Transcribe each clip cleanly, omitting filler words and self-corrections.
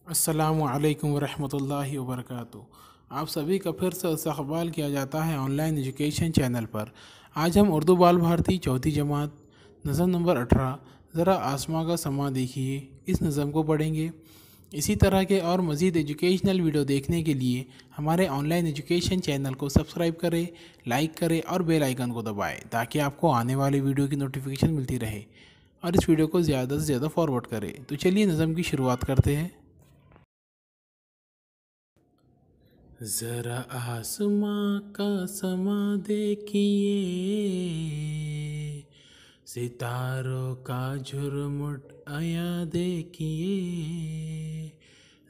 अस्सलामुअलैकुम वरहमतुल्लाहि वबरकातुहू। आप सभी का फिर से इस्तक़बाल किया जाता है ऑनलाइन एजुकेशन चैनल पर। आज हम उर्दू बाल भारती चौथी जमात नज़म नंबर 18 ज़रा आसमां का समा देखिए इस नज़म को पढ़ेंगे। इसी तरह के और मज़ीद एजुकेशनल वीडियो देखने के लिए हमारे ऑनलाइन एजुकेशन चैनल को सब्सक्राइब करें, लाइक करें और बेल आइकन को दबाएं ताकि आपको आने वाली वीडियो की नोटिफिकेशन मिलती रहे और इस वीडियो को ज़्यादा से ज़्यादा फॉरवर्ड करें। तो चलिए नज़म की शुरुआत करते हैं। ज़रा आसमां का समा देखिए, सितारों का झुरमुट आया देखिए।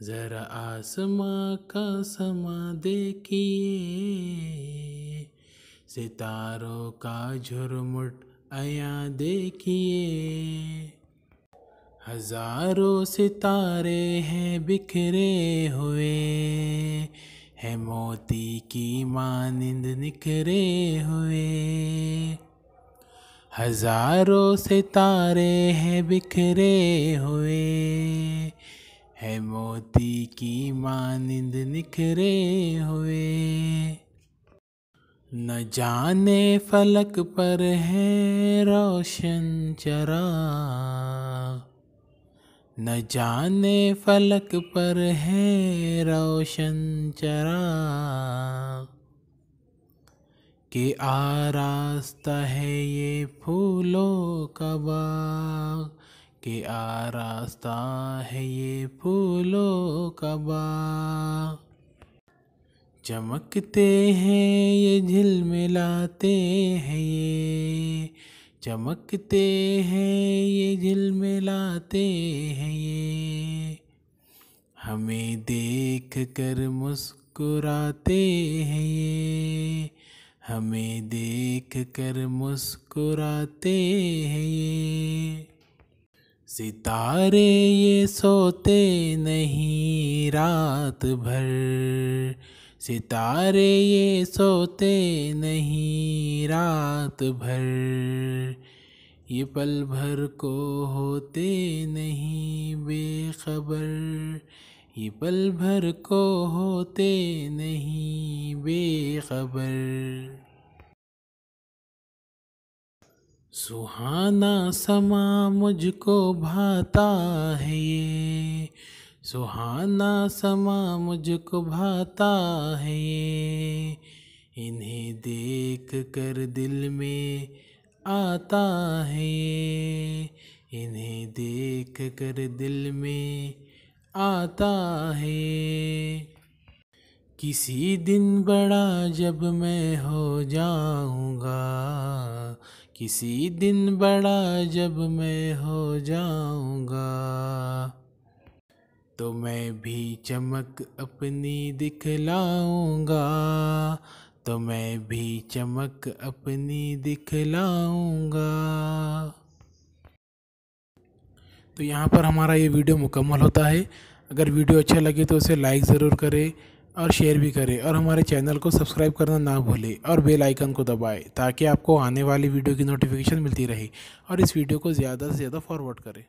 ज़रा आसमां का समा देखिए, सितारों का झुरमुट आया देखिए। हज़ारों सितारे हैं बिखरे हुए, है मोती की मानिंद निखरे हुए। हज़ारों सितारे हैं बिखरे हुए, है मोती की मानिंद निखरे हुए। न जाने फलक पर है रोशन चराग, न जाने फलक पर है रोशन चराग, के आरास्ता है ये फूलों का बाग, के आरास्ता है ये फूलों का बाग। चमकते हैं ये झिलमिलाते हैं ये, चमकते हैं ये झिलमिलाते हैं ये। हमें देख कर मुस्कुराते हैं ये, हमें देख कर मुस्कुराते हैं ये। सितारे ये सोते नहीं रात भर, सितारे ये सोते नहीं रात भर। ये पल भर को होते नहीं बेखबर, ये पल भर को होते नहीं बेखबर। सुहाना समा मुझको भाता है ये, सुहाना समा मुझको भाता है ये। इन्हें देख कर दिल में आता है ये, इन्हें देख कर दिल में आता है। किसी दिन बड़ा जब मैं हो जाऊँगा, किसी दिन बड़ा जब मैं हो जाऊँगा, तो मैं भी चमक अपनी दिखलाऊँगा, तो मैं भी चमक अपनी दिखलाऊँगा। तो यहाँ पर हमारा ये वीडियो मुकम्मल होता है। अगर वीडियो अच्छा लगे तो उसे लाइक ज़रूर करें और शेयर भी करें और हमारे चैनल को सब्सक्राइब करना ना भूलें और बेल आइकन को दबाएं ताकि आपको आने वाली वीडियो की नोटिफिकेशन मिलती रहे और इस वीडियो को ज़्यादा से ज़्यादा फॉरवर्ड करें।